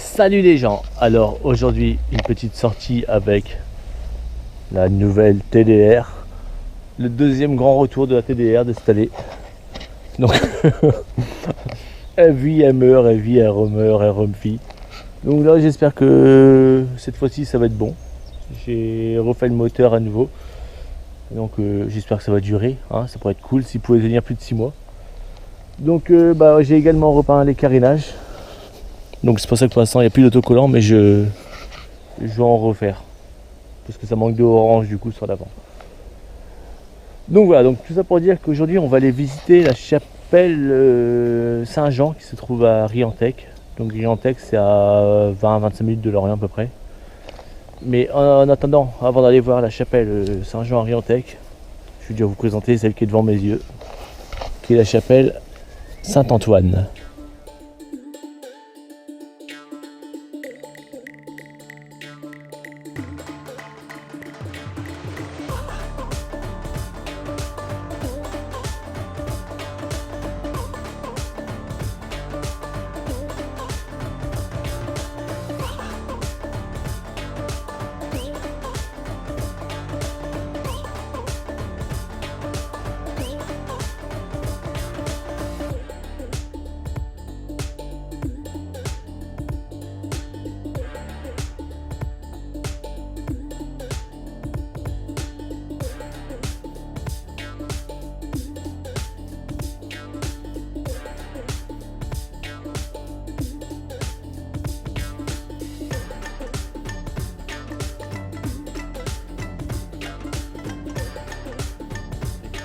Salut les gens, alors aujourd'hui une petite sortie avec la nouvelle TDR, le deuxième grand retour de la TDR de cette année. Donc elle vit, elle meurt, elle vit, elle remeurt, elle revit. Donc là j'espère que cette fois-ci ça va être bon. J'ai refait le moteur à nouveau. Donc j'espère que ça va durer, hein. Ça pourrait être cool s'il pouvait tenir plus de 6 mois. Donc j'ai également repeint les carénages. Donc c'est pour ça que pour l'instant il n'y a plus d'autocollant, mais je vais en refaire. Parce que ça manque de orange du coup sur l'avant. Donc voilà, donc tout ça pour dire qu'aujourd'hui on va aller visiter la chapelle Saint-Jean qui se trouve à Riantec. Donc Riantec c'est à 20-25 minutes de Lorient à peu près. Mais en attendant, avant d'aller voir la chapelle Saint-Jean à Riantec, je vais déjà vous présenter celle qui est devant mes yeux, qui est la chapelle Saint-Antoine.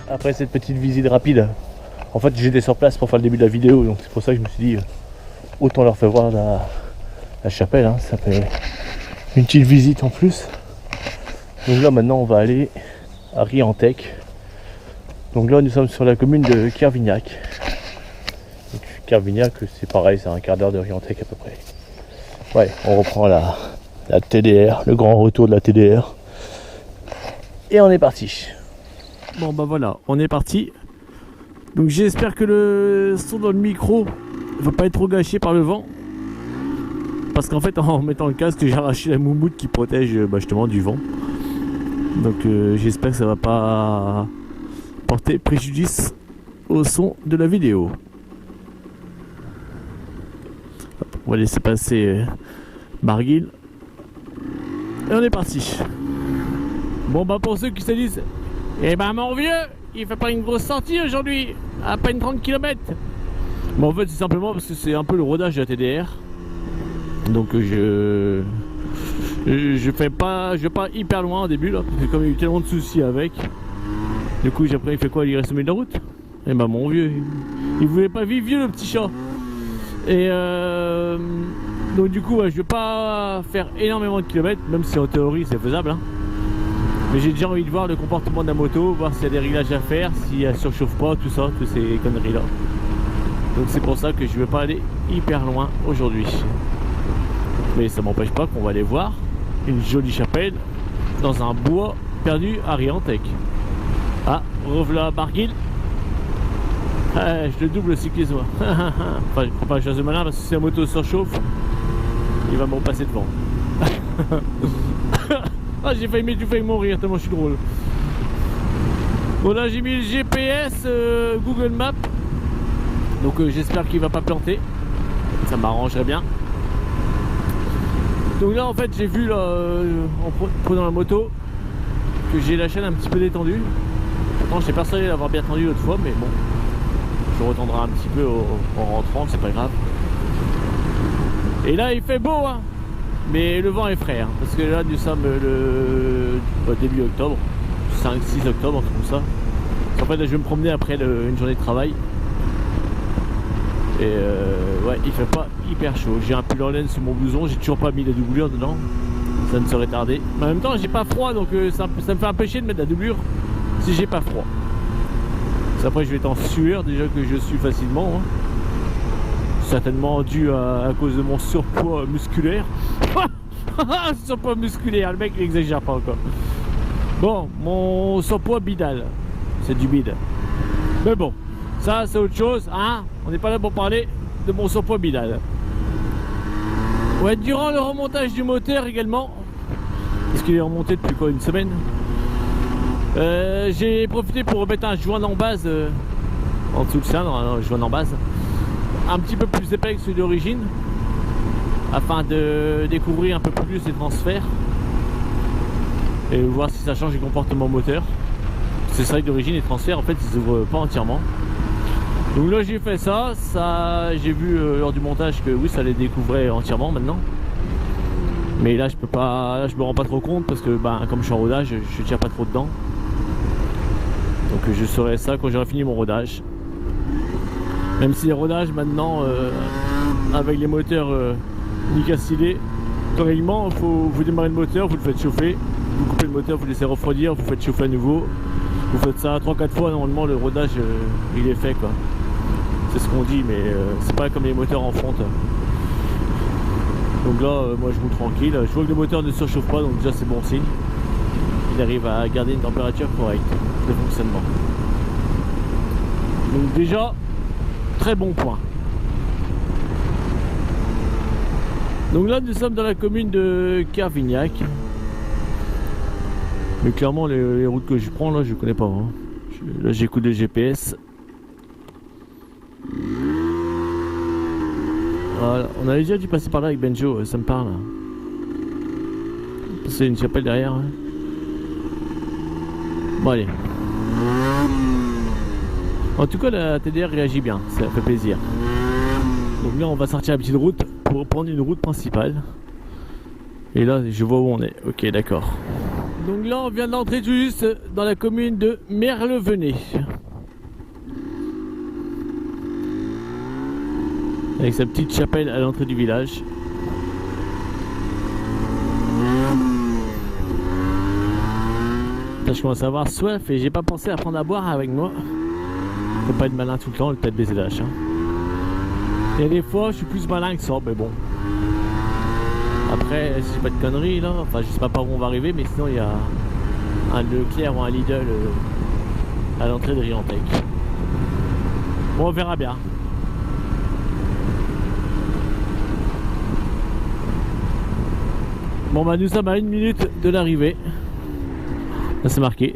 Après cette petite visite rapide, en fait j'étais sur place pour faire le début de la vidéo, donc c'est pour ça que je me suis dit autant leur faire voir la chapelle, hein. Ça fait une petite visite en plus. Donc là maintenant on va aller à Riantec. Donc là nous sommes sur la commune de Kervignac. Donc Kervignac c'est pareil, c'est un quart d'heure de Riantec à peu près. Ouais, on reprend la TDR, le grand retour de la TDR. Et on est parti. Bon bah voilà, on est parti. Donc j'espère que le son dans le micro ne va pas être trop gâché par le vent. Parce qu'en fait en mettant le casque j'ai arraché la moumoute qui protège justement du vent. Donc j'espère que ça va pas porter préjudice au son de la vidéo. Hop, on va laisser passer Marguil. Et on est parti. Bon bah pour ceux qui se disent, eh ben mon vieux, il fait pas une grosse sortie aujourd'hui, à peine 30 km. Bon en fait c'est simplement parce que c'est un peu le rodage de la TDR. Donc je vais pas hyper loin au début là, parce que comme il y a eu tellement de soucis avec. Du coup après il fait quoi, il reste au milieu de la route. Eh ben mon vieux, il voulait pas vivre vieux le petit chat. Et donc du coup je vais pas faire énormément de kilomètres, même si en théorie c'est faisable, hein. Mais j'ai déjà envie de voir le comportement de la moto, voir s'il y a des réglages à faire, si elle surchauffe pas, tout ça, toutes ces conneries là. Donc c'est pour ça que je vais pas aller hyper loin aujourd'hui. Mais ça m'empêche pas qu'on va aller voir une jolie chapelle dans un bois perdu à Riantec. Ah, revoilà Marguil. Je le double le cyclisme. Enfin, je prends pas la chose de malin parce que si la moto surchauffe, il va me repasser devant. Ah, j'ai failli m'étouffer avec mon rire tellement je suis drôle. Bon là j'ai mis le GPS Google Maps. Donc j'espère qu'il va pas planter. Ça m'arrangerait bien. Donc là en fait j'ai vu là, en prenant la moto que j'ai la chaîne un petit peu détendue. Pourtant j'étais persuadé d'avoir bien tendu l'autre fois, mais bon, je retendrai un petit peu en rentrant, c'est pas grave. Et là il fait beau, hein. Mais le vent est frais, hein, parce que là nous sommes le début octobre, 5-6 octobre, comme ça. En fait là, je vais me promener après une journée de travail. Et ouais, il fait pas hyper chaud. J'ai un pull en laine sur mon blouson, j'ai toujours pas mis la doublure dedans. Ça ne serait tardé. Mais en même temps j'ai pas froid, donc ça me fait un peu chier de mettre la doublure si j'ai pas froid. Après je vais être en sueur déjà que je suis facilement, hein. Certainement dû à cause de mon surpoids musculaire. Surpoids musculaire, le mec il exagère pas encore. Bon, mon surpoids bidal, c'est du bide. Mais bon, ça c'est autre chose, hein. On n'est pas là pour parler de mon surpoids bidal. Ouais, durant le remontage du moteur également, parce qu'il est remonté depuis quoi, une semaine, j'ai profité pour remettre un joint en base en dessous de cylindre, un joint en base un petit peu plus épais que celui d'origine, afin de découvrir un peu plus les transferts et voir si ça change le comportement moteur. C'est vrai que d'origine les transferts en fait ils s'ouvrent pas entièrement. Donc là j'ai fait ça, j'ai vu lors du montage que oui ça les découvrait entièrement maintenant. Mais là je peux pas, là, je me rends pas trop compte parce que comme je suis en rodage, je tire pas trop dedans. Donc je saurai ça quand j'aurai fini mon rodage. Même si les rodages maintenant avec les moteurs Nicastilé, correctement, vous démarrez le moteur, vous le faites chauffer, vous coupez le moteur, vous le laissez refroidir, vous faites chauffer à nouveau. Vous faites ça 3-4 fois, normalement le rodage il est fait quoi. C'est ce qu'on dit, mais c'est pas comme les moteurs en fonte. Donc là moi je roule tranquille, je vois que le moteur ne se chauffe pas, donc déjà c'est bon signe. Il arrive à garder une température correcte de fonctionnement. Donc déjà très bon point. Donc là nous sommes dans la commune de Carvignac. Mais clairement les routes que je prends là je connais pas hein. Là j'écoute le GPS. Voilà. On avait déjà dû passer par là avec Benjo, ça me parle. C'est une chapelle derrière hein. Bon allez. En tout cas la TDR réagit bien, ça fait plaisir. Donc là on va sortir la petite route pour prendre une route principale. Et là je vois où on est, ok d'accord. Donc là on vient d'entrer tout juste dans la commune de Merlevenez. Avec sa petite chapelle à l'entrée du village. Là, je commence à avoir soif et j'ai pas pensé à prendre à boire avec moi. Faut pas être malin tout le temps, le tête BZH. Hein. Et des fois je suis plus malin que ça, mais bon. Après, si j'ai pas de conneries là, enfin je sais pas par où on va arriver, mais sinon il y a un Leclerc ou un Lidl à l'entrée de Riantec. Bon on verra bien. Bon nous sommes à 1 minute de l'arrivée. Là c'est marqué.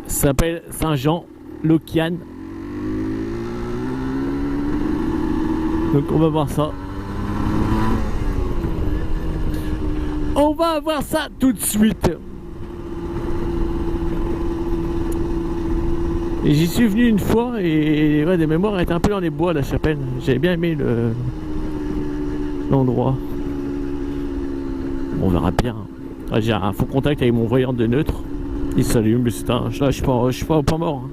Ça s'appelle Saint-Jean-Lociane. Donc on va voir ça. On va voir ça tout de suite. Et j'y suis venu une fois et ouais, des mémoires étaient un peu dans les bois la chapelle. J'avais bien aimé l'endroit. Bon, on verra bien. Ah, j'ai un faux contact avec mon voyant de neutre. Il s'allume, mais c'est un. Là, je suis pas mort. Hein.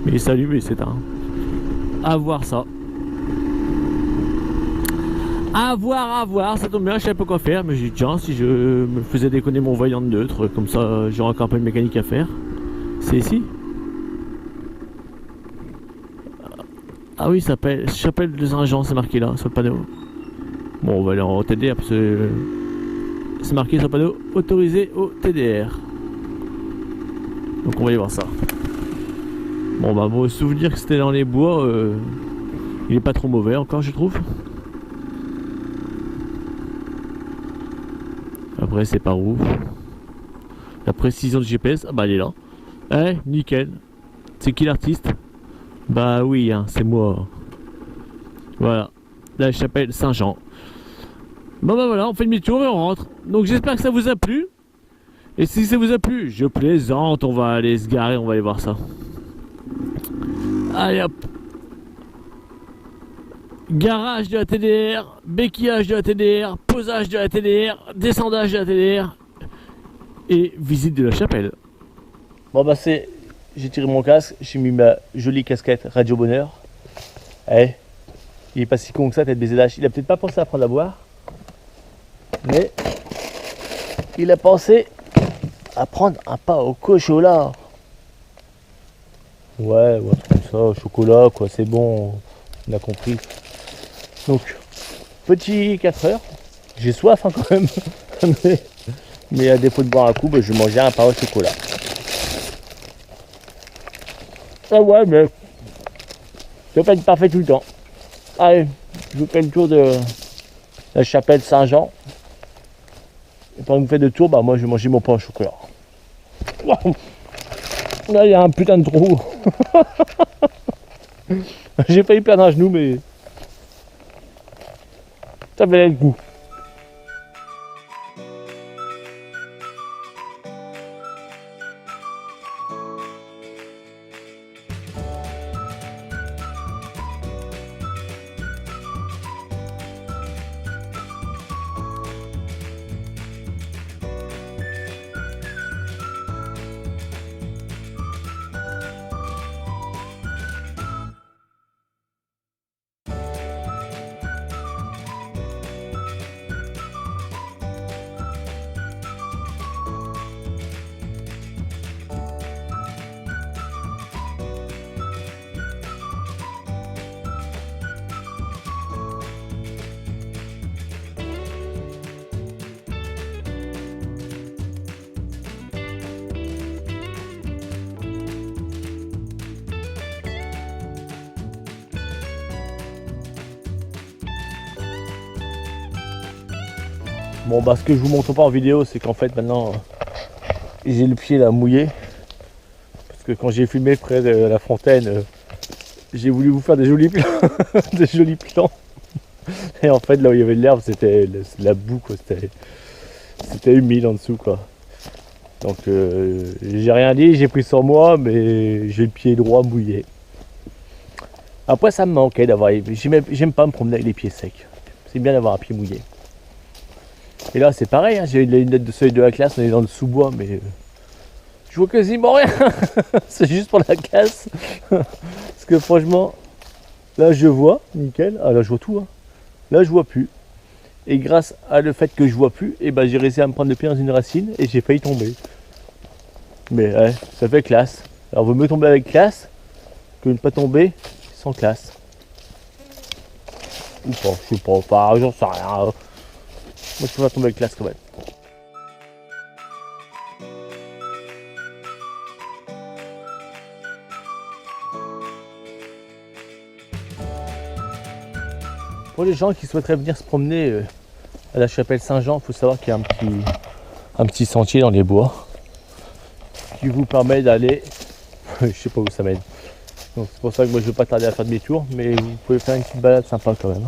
Mais il s'allume et c'est un. À voir ça. À voir, ça tombe bien, je savais pas quoi faire, mais j'ai dit tiens, si je me faisais déconner mon voyant de neutre, comme ça j'aurais encore un peu de mécanique à faire. C'est ici. Ah oui, ça s'appelle Chapelle de Saint-Jean, c'est marqué là, sur le panneau. Bon, on va aller en TDR parce que c'est marqué sur le panneau autorisé au TDR. Donc on va aller voir ça. Bon bon souvenir que c'était dans les bois, il est pas trop mauvais encore je trouve. Après c'est par où? La précision du GPS, ah bah elle est là. Eh, nickel. C'est qui l'artiste? Bah oui, hein, c'est moi. Voilà, la chapelle Saint-Jean. Bon voilà, on fait demi-tour et on rentre. Donc j'espère que ça vous a plu. Et si ça vous a plu, je plaisante, on va aller se garer, on va aller voir ça. Allez hop. Garage de la TDR, béquillage de la TDR, posage de la TDR, descendage de la TDR et visite de la chapelle. Bon bah c'est... J'ai tiré mon casque, j'ai mis ma jolie casquette Radio Bonheur. Eh, il est pas si con que ça, tête BZH. Il a peut-être pas pensé à prendre à boire. Mais il a pensé à prendre un pas au chocolat. Ouais, un truc comme ça, au chocolat quoi, c'est bon, on a compris. Donc, petit 4 heures, j'ai soif hein, quand même, mais à défaut de boire un coup, bah, je vais manger un pain au chocolat. Ah ouais, mais je vais pas être parfait tout le temps. Allez, je vous fais le tour de la chapelle Saint-Jean. Et pendant que vous faites de tour, bah moi je vais manger mon pain au chocolat. Wow. Là il y a un putain de trou. J'ai failli perdre un genou mais ça valait le coup. Bon bah ce que je vous montre pas en vidéo c'est qu'en fait maintenant j'ai le pied là mouillé. Parce que quand j'ai filmé près de la fontaine, j'ai voulu vous faire des jolis plans. Des jolis plans. Et en fait là où il y avait de l'herbe c'était la boue quoi, c'était humide en dessous quoi. Donc j'ai rien dit, j'ai pris sur moi mais j'ai le pied droit mouillé. Après ça me manquait d'avoir. J'aime pas me promener avec les pieds secs. C'est bien d'avoir un pied mouillé. Et là c'est pareil, hein, j'ai les lunettes de soleil de la classe, on est dans le sous-bois, mais je vois quasiment rien. C'est juste pour la casse. Parce que franchement, là je vois, nickel. Ah là je vois tout. Hein. Là je vois plus. Et grâce à le fait que je vois plus, et ben j'ai réussi à me prendre le pied dans une racine et j'ai failli tomber. Mais ouais, ça fait classe. Alors vaut mieux tomber avec classe que ne pas tomber sans classe. Ou pas, je sais pas, j'en sais rien. Moi je préfère tomber avec classe quand même. Pour les gens qui souhaiteraient venir se promener à la chapelle Saint-Jean, il faut savoir qu'il y a un petit sentier dans les bois qui vous permet d'aller, je sais pas où ça mène. Donc c'est pour ça que moi je ne veux pas tarder à faire demi-tour, mais vous pouvez faire une petite balade sympa quand même.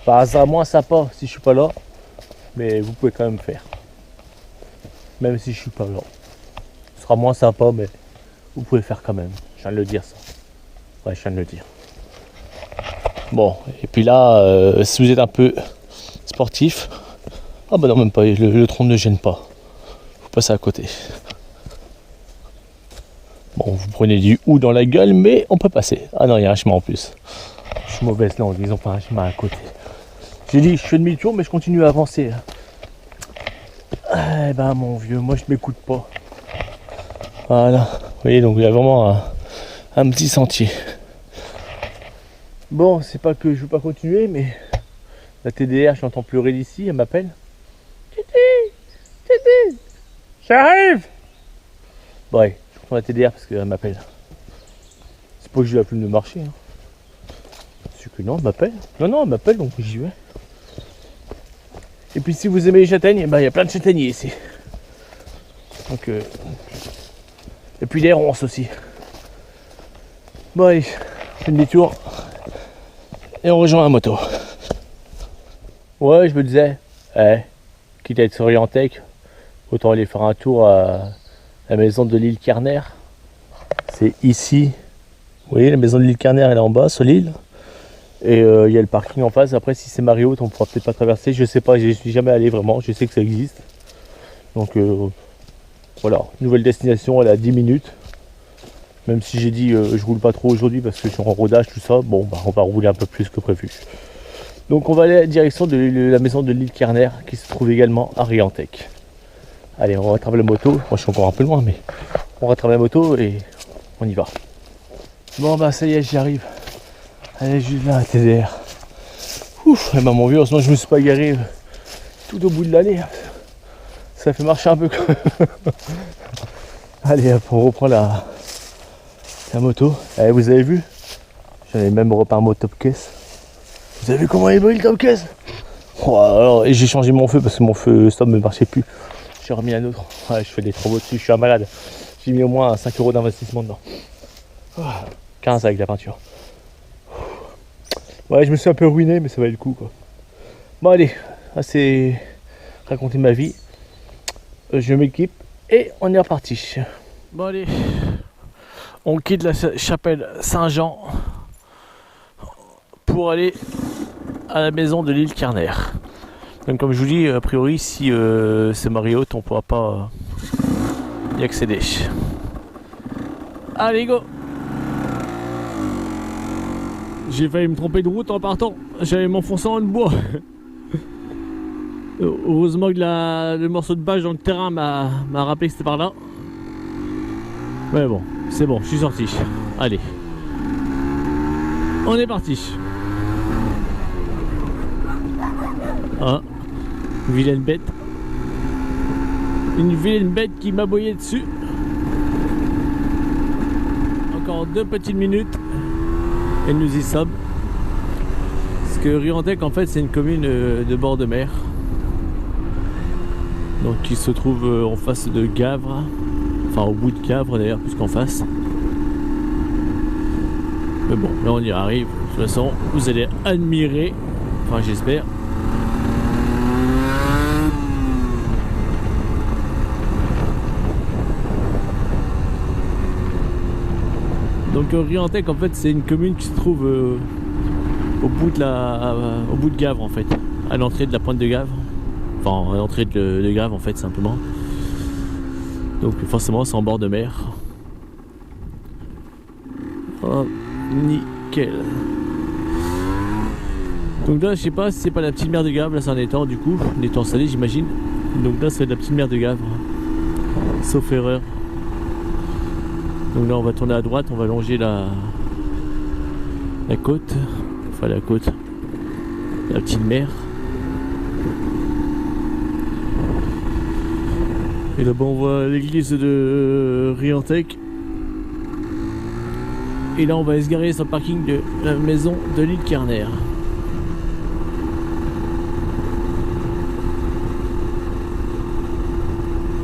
Par hasard moins sympa si je suis pas là, mais vous pouvez quand même faire. Même si je suis pas là. Ce sera moins sympa, mais vous pouvez faire quand même. Je viens de le dire ça. Ouais, je viens de le dire. Bon, et puis là, si vous êtes un peu sportif, ah bah non même pas, le tronc ne gêne pas. Vous passez à côté. Bon, vous prenez du ou dans la gueule, mais on peut passer. Ah non, il y a un chemin en plus. Je suis mauvaise langue, ils ont pas un chemin à côté. J'ai dit, je fais demi-tour, mais je continue à avancer. Eh ben, mon vieux, moi, je m'écoute pas. Voilà. Vous voyez, donc il y a vraiment un petit sentier. Bon, c'est pas que je veux pas continuer, mais la TDR, je l'entends pleurer d'ici, elle m'appelle. Titi, j'arrive. Bon, ouais, je prends la TDR parce qu'elle m'appelle. C'est pas que j'ai la plume de marcher. Hein. C'est que non, elle m'appelle. Non, elle m'appelle, donc j'y vais. Et puis si vous aimez les châtaignes, eh ben, y a plein de châtaigniers ici. Donc, et puis les ronces aussi. Bon allez, je fais une détour. Et on rejoint la moto. Ouais, je me disais, quitte à être sur Orientec, autant aller faire un tour à la maison de l'île Carner. C'est ici. Vous voyez, la maison de l'île Carner, elle est en bas, sur l'île. Et il y a le parking en face. Après, si c'est Marriott, on pourra peut-être pas traverser. Je sais pas, je suis jamais allé vraiment. Je sais que ça existe. Donc voilà, nouvelle destination, elle est à 10 minutes. Même si j'ai dit je roule pas trop aujourd'hui parce que je suis en rodage, tout ça. Bon, bah, on va rouler un peu plus que prévu. Donc on va aller à la direction de la maison de l'île Carner qui se trouve également à Riantec. Allez, on va rattraper la moto. Moi, je suis encore un peu loin, mais on rattrape la moto et on y va. Bon, bah ça y est, j'y arrive. Allez, juste là, TDR. Ouf, et bah mon vieux, sinon je me suis pas garé tout au bout de l'année. Ça fait marcher un peu quand même. Allez, hop, on reprend la moto. Allez, vous avez vu? J'en ai même repeint un mot top case. Vous avez vu comment il brille le top case? Oh, alors, et j'ai changé mon feu parce que mon feu stop ne marchait plus. J'ai remis un autre. Ouais, je fais des travaux dessus, je suis un malade. J'ai mis au moins 5 € d'investissement dedans. 15 avec la peinture. Ouais, je me suis un peu ruiné, mais ça valait le coup quoi. Bon allez, assez raconter ma vie. Je m'équipe et on est reparti. Bon allez, on quitte la chapelle Saint-Jean pour aller à la maison de l'île Carner. Donc comme je vous dis, a priori si c'est Marriott, on pourra pas y accéder. Allez go. J'ai failli me tromper de route en partant, j'allais m'enfoncer dans le bois. Heureusement que le morceau de bâche dans le terrain m'a rappelé que c'était par là. Ouais bon, c'est bon, je suis sorti. Allez. On est parti. Ah, vilaine bête. Une vilaine bête qui m'a aboyé dessus. Encore 2 petites minutes et nous y sommes. Parce que Riantec en fait c'est une commune de bord de mer. Donc qui se trouve en face de Gavre. Enfin au bout de Gavre d'ailleurs plus qu'en face. Mais bon, là on y arrive. De toute façon, vous allez admirer. Enfin j'espère. Donc Riantec en fait c'est une commune qui se trouve au bout de Gavre en fait, à l'entrée de la pointe de Gavre, enfin à l'entrée de Gavre en fait simplement. Donc forcément c'est en bord de mer. Oh, nickel. Donc là je sais pas si c'est pas la petite mer de Gavre, là c'est un étang du coup, un étang salé j'imagine. Donc là c'est de la petite mer de Gavre, sauf erreur. Donc là on va tourner à droite, on va longer la côte, enfin la côte, la petite mer. Et là-bas on voit l'église de Riantec. Et là on va se garer sur le parking de la maison de l'île Carner.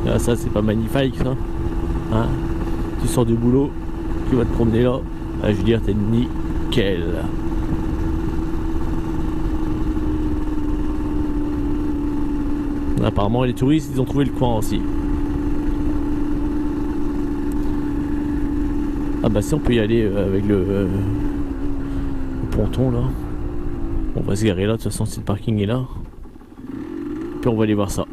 Là ça c'est pas magnifique ça, hein? Tu sors du boulot, tu vas te promener là, je veux dire t'es nickel. Apparemment les touristes ils ont trouvé le coin aussi. Ah bah si on peut y aller avec le ponton là. On va se garer là, de toute façon si le parking est là. Puis on va aller voir ça.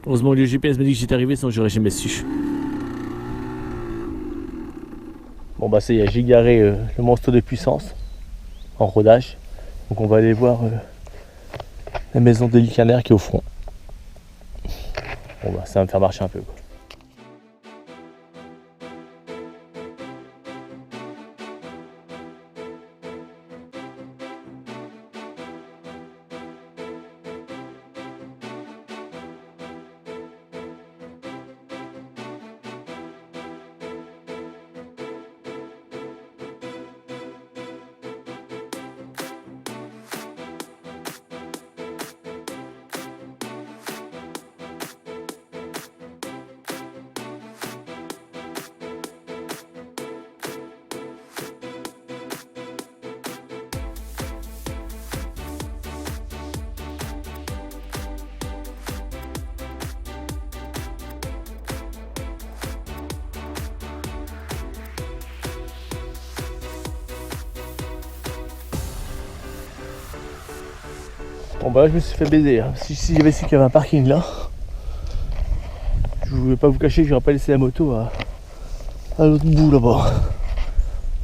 Heureusement le GPS m'a dit que j'étais arrivé, sinon j'aurais jamais su. Bon bah ça y est, j'ai garé le monstre de puissance en rodage. Donc on va aller voir la maison de l'île Carner qui est au fond. Bon bah ça va me faire marcher un peu quoi. Bon bah là je me suis fait baiser, hein. Si j'avais su qu'il y avait un parking là, je voulais pas vous cacher que j'aurais pas laissé la moto à l'autre bout là-bas.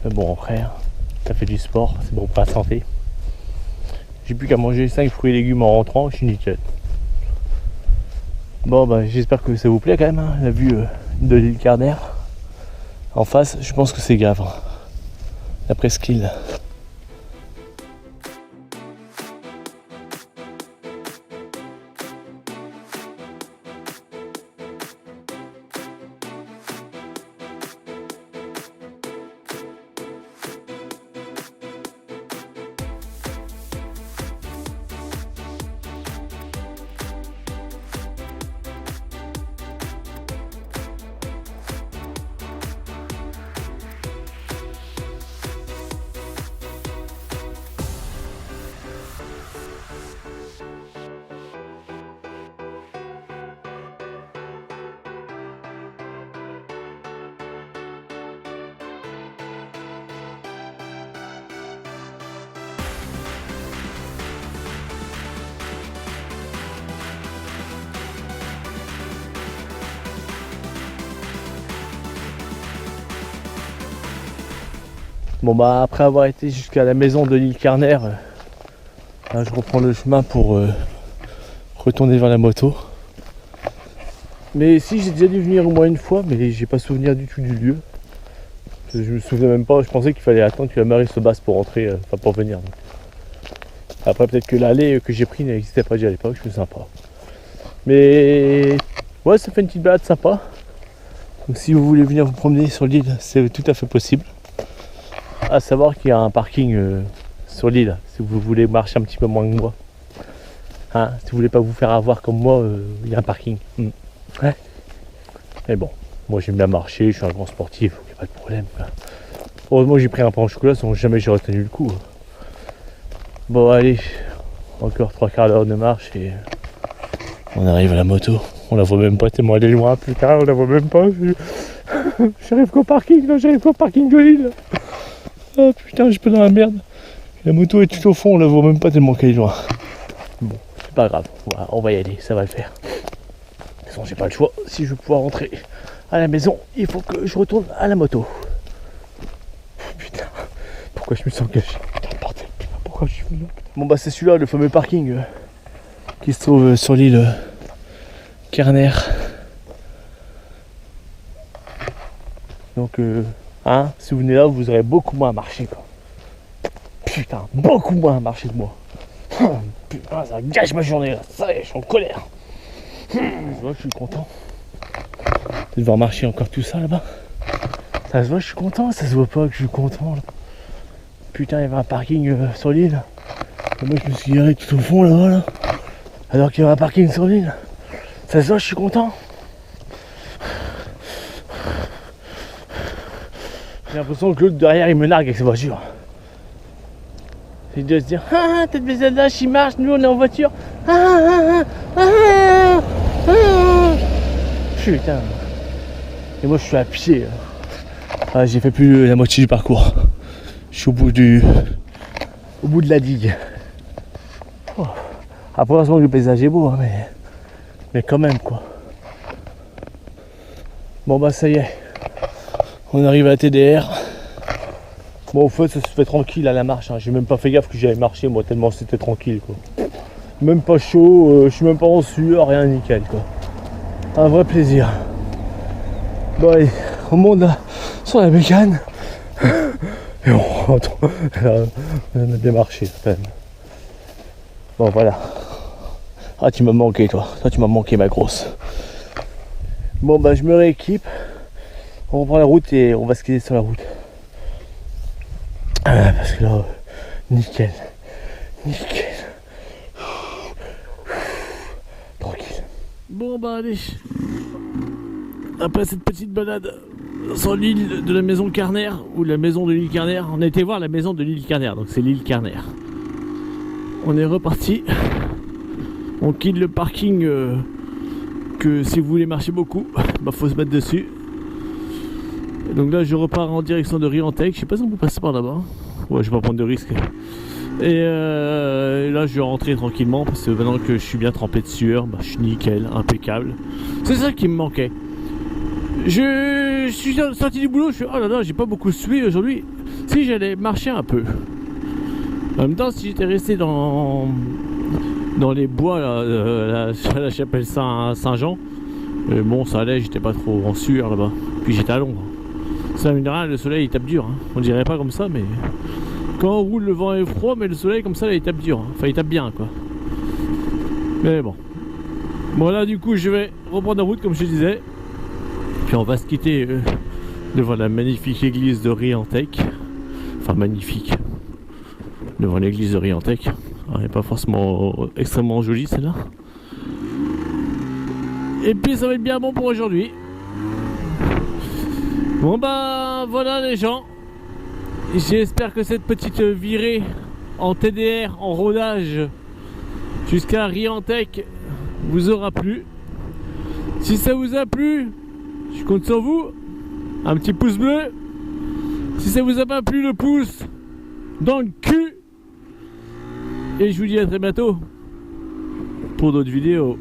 Mais bon après, ça fait du sport, c'est bon pour la santé. J'ai plus qu'à manger 5 fruits et légumes en rentrant, je suis nickel. Bon bah j'espère que ça vous plaît quand même, hein, la vue de l'île Carner. En face, je pense que c'est Gavre, la presqu'île. Bon bah après avoir été jusqu'à la maison de l'île Carner, là, je reprends le chemin pour retourner vers la moto. Mais si, j'ai déjà dû venir au moins une fois, mais j'ai pas souvenir du tout du lieu. Je me souvenais même pas, je pensais qu'il fallait attendre que la marée se basse pour rentrer, enfin pour venir. Donc. Après peut-être que l'allée que j'ai pris n'existait pas déjà à l'époque, je me sens pas. Mais ouais, ça fait une petite balade sympa. Donc si vous voulez venir vous promener sur l'île, c'est tout à fait possible. À savoir qu'il y a un parking sur l'île, si vous voulez marcher un petit peu moins que moi. Hein, si vous voulez pas vous faire avoir comme moi, il y a un parking. Ouais. Mais bon, moi j'aime bien marcher, je suis un grand sportif, il n'y a pas de problème. Quoi. Heureusement j'ai pris un pain au chocolat, sinon jamais j'aurais tenu le coup. Bon allez, encore 3/4 d'heure de marche et on arrive à la moto. On la voit même pas tellement elle est loin, putain, on la voit même pas. J'arrive qu'au parking, là, j'arrive qu'au parking de l'île. Oh putain, je suis pas dans la merde. La moto est tout au fond, on la voit même pas tellement qu'elle est loin. Bon, c'est pas grave, on va y aller, ça va le faire. De toute façon, j'ai pas le choix. Si je veux pouvoir rentrer à la maison, il faut que je retourne à la moto. Putain, pourquoi je me sens caché? Putain, bordel, pourquoi je suis venu là? Bon bah c'est celui-là, le fameux parking qui se trouve sur l'île Carner. Donc, si vous venez là, vous aurez beaucoup moins à marcher, quoi. Putain, beaucoup moins à marcher que moi. Putain, ça gâche ma journée, là. Ça y est, je suis en colère. Je vois que je suis content de devoir marcher encore tout ça, là-bas. Ça se voit que je suis content, ça se voit pas que je suis content, là. Putain, il y avait un parking sur l'île. Et moi, je me suis garé tout au fond, là-bas, là. Alors qu'il y avait un parking sur l'île. Ça se voit, je suis content. J'ai l'impression que l'autre derrière il me largue avec sa voiture. Il doit se dire t'as de mes adages, il marche, nous on est en voiture. Putain. Et moi je suis à pied. J'ai fait plus la moitié du parcours. Je suis au bout de la digue. Après heureusement que le paysage est beau, hein, mais quand même quoi. Bon bah ça y est. On arrive à la TDR. Bon, au fait, ça se fait tranquille à la marche. Hein. J'ai même pas fait gaffe que j'avais marché, moi, tellement c'était tranquille, quoi. Même pas chaud, je suis même pas en sueur, rien, nickel, quoi. Un vrai plaisir. Bon, allez, on monte là, sur la bécane. Et on rentre. On a bien marché, quand même. Bon, voilà. Ah, tu m'as manqué, toi. Toi, tu m'as manqué, ma grosse. Bon, bah, je me rééquipe. On reprend la route et on va skier sur la route. Parce que là, nickel. Tranquille. Bon bah allez. Après cette petite balade sur l'île de la maison Carner, ou la maison de l'île Carner, on a été voir la maison de l'île Carner, donc c'est l'île Carner. On est reparti. On quitte le parking que si vous voulez marcher beaucoup, bah faut se mettre dessus. Donc là je repars en direction de Riantec, je sais pas si on peut passer par là-bas. Ouais, je vais pas prendre de risques. Et là je vais rentrer tranquillement parce que maintenant que je suis bien trempé de sueur, bah, je suis nickel, impeccable. C'est ça qui me manquait. Je suis sorti du boulot, je suis oh là là, j'ai pas beaucoup sué aujourd'hui. Si j'allais marcher un peu. En même temps, si j'étais resté dans les bois là, la chapelle Saint-Jean, bon ça allait, j'étais pas trop en sueur là-bas. Puis j'étais à l'ombre. Ça me dira, le soleil il tape dur, hein. On dirait pas comme ça, mais quand on roule le vent est froid, mais le soleil comme ça là, il tape dur, hein. Enfin il tape bien quoi. Mais bon. Bon là du coup je vais reprendre la route comme je disais. Puis on va se quitter devant la magnifique église de Riantec. Enfin magnifique. Devant l'église de Riantec. Elle n'est pas forcément extrêmement jolie celle-là. Et puis ça va être bien bon pour aujourd'hui. Bon bah voilà les gens. J'espère que cette petite virée en TDR, en rodage jusqu'à Riantec vous aura plu. Si ça vous a plu, je compte sur vous. Un petit pouce bleu. Si ça vous a pas plu, le pouce dans le cul. Et je vous dis à très bientôt pour d'autres vidéos.